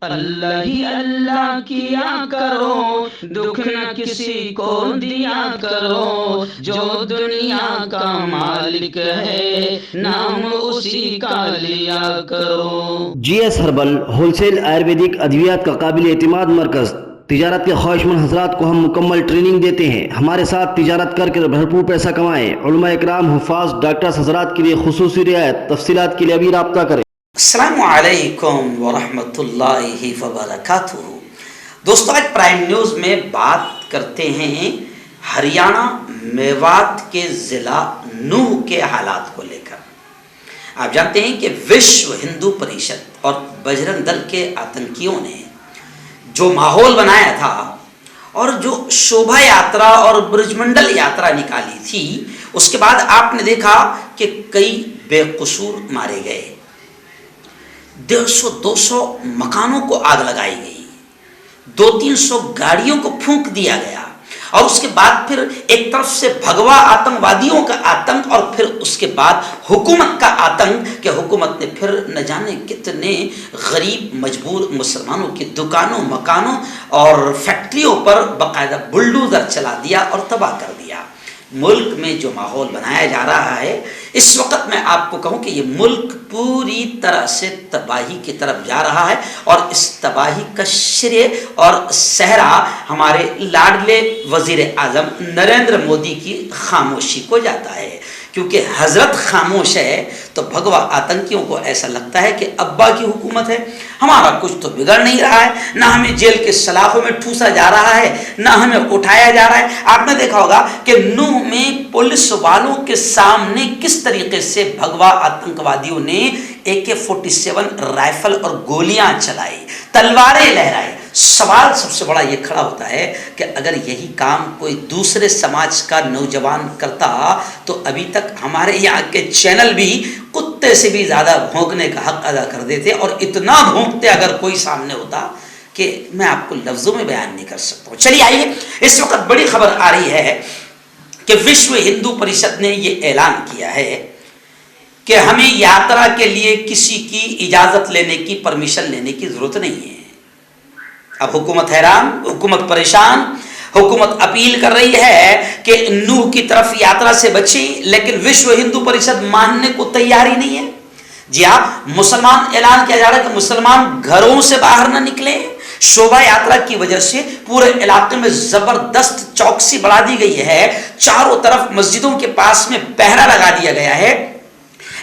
अल्लाह ही अल्लाह किया करो, दुख न किसी को दिया करो, जो दुनिया का मालिक है नाम उसी का लिया करो। GS हर्बल होलसेल आयुर्वेदिक अद्वियात का काबिल एतमाद मरकज़। तिजारत के ख्वाहिशमंद हजरात को हम मुकम्मल ट्रेनिंग देते हैं। हमारे साथ तिजारत करके भरपूर पैसा कमाएं। उलमा इकराम, हुफ़ाज़, डॉक्टर्स हजरात के लिए खुसूसी रियायत। तफसीलात के लिए अभी रब्ता करें। अस्सलामु अलैकुम वरहमतुल्लाहि वबरकातुहू। दोस्तों, आज प्राइम न्यूज़ में बात करते हैं हरियाणा मेवात के ज़िला नूह के हालात को लेकर। आप जानते हैं कि विश्व हिंदू परिषद और बजरंग दल के आतंकियों ने जो माहौल बनाया था और जो शोभा यात्रा और ब्रजमंडल यात्रा निकाली थी, उसके बाद आपने देखा कि कई बेकसूर मारे गए, 150-200 मकानों को आग लगाई गई, 200-300 गाड़ियों को फूंक दिया गया, और उसके बाद फिर एक तरफ से भगवा आतंकवादियों का आतंक और फिर उसके बाद हुकूमत का आतंक कि हुकूमत ने फिर न जाने कितने गरीब मजबूर मुसलमानों की दुकानों, मकानों और फैक्ट्रियों पर बाकायदा बुलडोजर चला दिया और तबाह कर दिया। मुल्क में जो माहौल बनाया जा रहा है, इस वक्त मैं आपको कहूं कि ये मुल्क पूरी तरह से तबाही की तरफ जा रहा है, और इस तबाही का श्रेय और सहरा हमारे लाडले वजीर आजम नरेंद्र मोदी की खामोशी को जाता है। क्योंकि हजरत खामोश है तो भगवा आतंकियों को ऐसा लगता है कि अब्बा की हुकूमत है, हमारा कुछ तो बिगड़ नहीं रहा है, ना हमें जेल के सलाखों में ठूसा जा रहा है, ना हमें उठाया जा रहा है। आपने देखा होगा कि नूह में पुलिस वालों के सामने किस तरीके से भगवा आतंकवादियों ने AK-47 राइफल और गोलियां चलाई, तलवारें लहराई। सवाल सबसे बड़ा ये खड़ा होता है कि अगर यही काम कोई दूसरे समाज का नौजवान करता तो अभी तक हमारे यहाँ के चैनल भी कुत्ते से भी ज़्यादा भौंकने का हक अदा कर देते, और इतना भौंकते अगर कोई सामने होता कि मैं आपको लफ्ज़ों में बयान नहीं कर सकता हूँ। चलिए आइए, इस वक्त बड़ी खबर आ रही है कि विश्व हिंदू परिषद ने ये ऐलान किया है कि हमें यात्रा के लिए किसी की इजाज़त लेने की, परमिशन लेने की ज़रूरत नहीं है। अब हुकूमत हैरान, हुकूमत परेशान, हुकूमत अपील कर रही है कि नूह की तरफ यात्रा से बचें, लेकिन विश्व हिंदू परिषद मानने को तैयार ही नहीं है। जी हाँ, मुसलमान ऐलान किया जा रहा है कि मुसलमान घरों से बाहर न निकले। शोभा यात्रा की वजह से पूरे इलाके में जबरदस्त चौकसी बढ़ा दी गई है, चारों तरफ मस्जिदों के पास में पहरा लगा दिया गया है।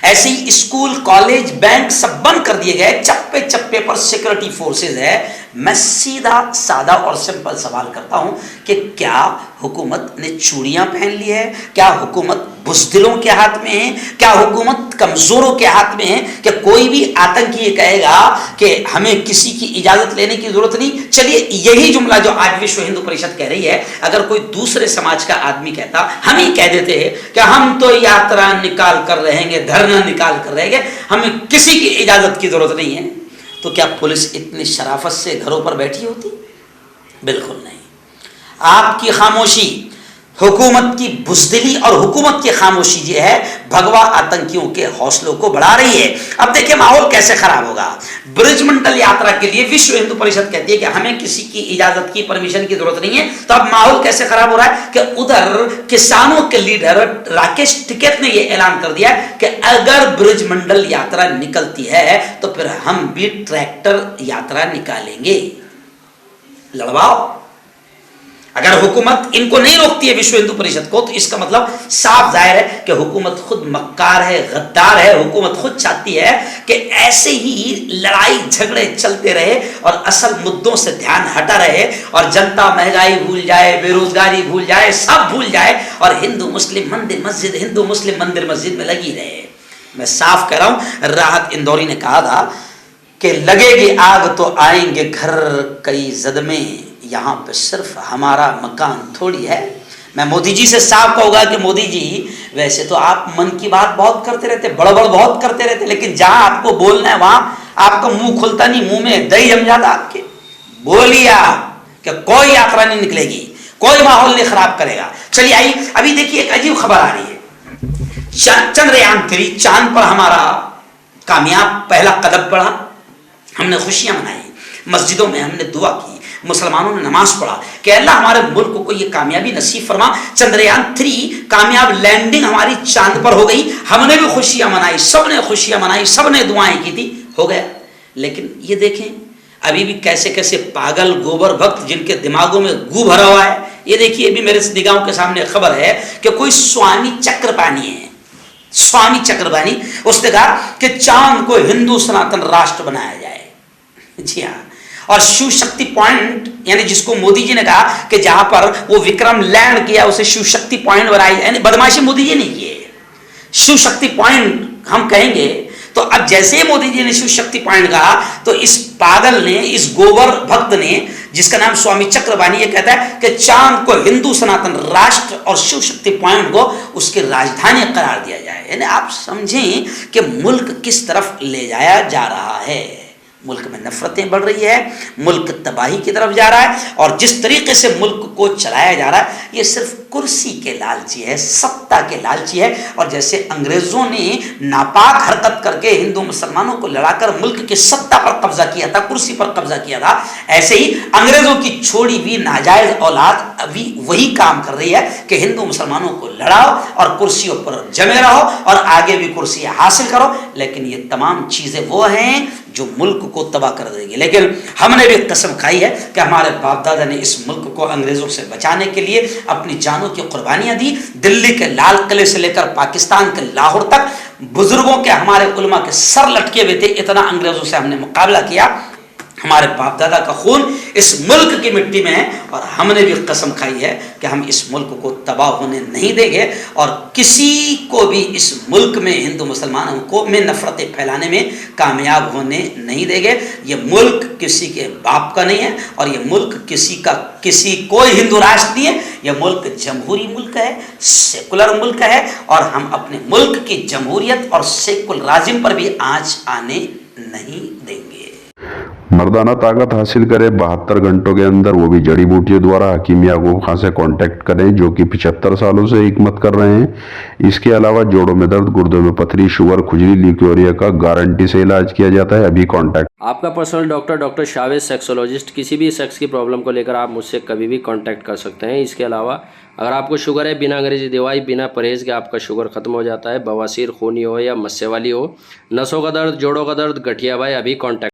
ऐसे ही स्कूल, कॉलेज, बैंक सब बंद कर दिए गए, चप्पे चप्पे पर सिक्योरिटी फोर्सेज है। मैं सीधा सादा और सिंपल सवाल करता हूं कि क्या हुकूमत ने चूड़ियां पहन ली है? क्या हुकूमत बुज़दिलों के हाथ में है? क्या हुकूमत कमजोरों के हाथ में है कि कोई भी आतंकी ये कहेगा कि हमें किसी की इजाजत लेने की जरूरत नहीं? चलिए, यही जुमला जो आज विश्व हिंदू परिषद कह रही है, अगर कोई दूसरे समाज का आदमी कहता, हम ही कह देते हैं कि हम तो यात्रा निकाल कर रहेंगे, धरना निकाल कर रहेंगे, हमें किसी की इजाजत की जरूरत नहीं है, तो क्या पुलिस इतनी शराफत से घरों पर बैठी होती? बिल्कुल नहीं। आपकी खामोशी, हुकूमत की बुज़दिली और हुकूमत की खामोशी जो है भगवा आतंकियों के हौसलों को बढ़ा रही है। अब देखिए माहौल कैसे खराब होगा। ब्रजमंडल यात्रा के लिए विश्व हिंदू परिषद कहती है कि हमें किसी की इजाजत की, परमिशन की जरूरत नहीं है, तो अब माहौल कैसे खराब हो रहा है कि उधर किसानों के लीडर राकेश टिकैत ने यह ऐलान कर दिया कि अगर ब्रजमंडल यात्रा निकलती है तो फिर हम भी ट्रैक्टर यात्रा निकालेंगे। लड़वाओ। अगर हुकूमत इनको नहीं रोकती है, विश्व हिंदू परिषद को, तो इसका मतलब साफ जाहिर है कि हुकूमत खुद मक्कार है, गद्दार है। हुकूमत खुद चाहती है कि ऐसे ही लड़ाई झगड़े चलते रहे और असल मुद्दों से ध्यान हटा रहे, और जनता महंगाई भूल जाए, बेरोजगारी भूल जाए, सब भूल जाए, और हिंदू मुस्लिम मंदिर मस्जिद, हिंदू मुस्लिम मंदिर मस्जिद में लगी रहे। मैं साफ कह रहा हूं, राहत इंदौरी ने कहा था कि लगेगी आग तो आएंगे घर कई जद में, यहाँ पे सिर्फ हमारा मकान थोड़ी है। मैं मोदी जी से साफ कहूँगा कि मोदी जी, वैसे तो आप मन की बात बहुत करते रहते, बड़बड़ बहुत करते रहते, लेकिन जहाँ आपको बोलना है वहाँ आपका मुंह खुलता नहीं, मुंह में दही जम जाता आपके। बोलिए आप कि कोई यात्रा नहीं निकलेगी, कोई माहौल नहीं खराब करेगा। चलिए आइए, अभी देखिए एक अजीब खबर आ रही है। चंद्रयान 3 चांद पर हमारा कामयाब पहला कदम बढ़ा, हमने खुशियां मनाई। मस्जिदों में हमने दुआ की, मुसलमानों ने नमाज पढ़ा कि अल्लाह हमारे मुल्क को ये कामयाबी नसीब फरमा। चंद्रयान 3 कामयाब लैंडिंग हमारी चांद पर हो गई, हमने भी खुशियां मनाई, सबने खुशियां मनाई, सबने दुआएं की थी, हो गया। लेकिन ये देखें अभी भी कैसे कैसे पागल गोबर भक्त जिनके दिमागों में गू भरा हुआ है। ये देखिए अभी मेरे निगाहों के सामने खबर है कि कोई स्वामी चक्रपाणी है, स्वामी चक्रपाणी, उसने कहा कि चांद को हिंदू सनातन राष्ट्र बनाया जाए। जी हाँ, और शिव शक्ति पॉइंट यानी जिसको मोदी जी ने कहा कि जहां पर वो विक्रम लैंड किया उसे शिव शक्ति पॉइंट बनाई, यानी बदमाशी मोदी जी ने की है। शिव शक्ति पॉइंट हम कहेंगे तो अब जैसे मोदी जी ने शिव शक्ति पॉइंट कहा तो इस पागल ने, इस गोबर भक्त ने जिसका नाम स्वामी चक्रपाणी, ये कहता है कि चांद को हिंदू सनातन राष्ट्र और शिव शक्ति पॉइंट को उसकी राजधानी करार दिया जाए। यानी आप समझें कि मुल्क किस तरफ ले जाया जा रहा है। मुल्क में नफरतें बढ़ रही है, मुल्क तबाही की तरफ जा रहा है, और जिस तरीके से मुल्क को चलाया जा रहा है ये सिर्फ कुर्सी के लालची है, सत्ता के लालची है। और जैसे अंग्रेजों ने नापाक हरकत करके हिंदू मुसलमानों को लड़ाकर मुल्क की सत्ता पर कब्जा किया था, कुर्सी पर कब्जा किया था, ऐसे ही अंग्रेजों की छोड़ी हुई नाजायज औलाद अभी वही काम कर रही है कि हिंदू मुसलमानों को लड़ाओ और कुर्सियों पर जमे रहो और आगे भी कुर्सियां हासिल करो। लेकिन ये तमाम चीजें वो हैं जो मुल्क को तबाह कर देगी। लेकिन हमने भी कसम खाई है कि हमारे बाप दादा ने इस मुल्क को अंग्रेजों से बचाने के लिए अपनी जानों की कुर्बानियां दी। दिल्ली के लाल किले से लेकर पाकिस्तान के लाहौर तक बुजुर्गों के, हमारे उलमा के सर लटके हुए थे, इतना अंग्रेजों से हमने मुकाबला किया। हमारे बाप दादा का खून इस मुल्क की मिट्टी में है और हमने भी कसम खाई है कि हम इस मुल्क को तबाह होने नहीं देंगे और किसी को भी इस मुल्क में हिंदू मुसलमानों को में नफरतें फैलाने में कामयाब होने नहीं देंगे। ये मुल्क किसी के बाप का नहीं है और ये मुल्क किसी कोई हिंदू राष्ट्र नहीं है। यह मुल्क जमहूरी मुल्क है, सेकुलर मुल्क है और हम अपने मुल्क की जमहूरियत और सेकुलरिज्म पर भी आंच आने नहीं देंगे। मर्दाना ताकत हासिल करें 72 घंटों के अंदर, वो भी जड़ी बूटियों द्वारा। हकीम याकूब खान से कांटेक्ट करें जो कि 75 सालों से हिकमत कर रहे हैं। इसके अलावा जोड़ों में दर्द, गुर्दों में पथरी, शुगर, खुजली, ल्यूकोरिया का गारंटी से इलाज किया जाता है। अभी कांटेक्ट। आपका पर्सनल डॉक्टर शावेज सेक्सोलॉजिस्ट, किसी भी सेक्स की प्रॉब्लम को लेकर आप मुझसे कभी भी कांटेक्ट कर सकते हैं। इसके अलावा अगर आपको शुगर है, बिना अंग्रेजी दवाई, बिना परहेज के आपका शुगर खत्म हो जाता है, बवासीर, खूनी हो या मस्से वाली हो, नसों का दर्द, जोड़ों का दर्द, गठिया भाई, अभी कांटेक्ट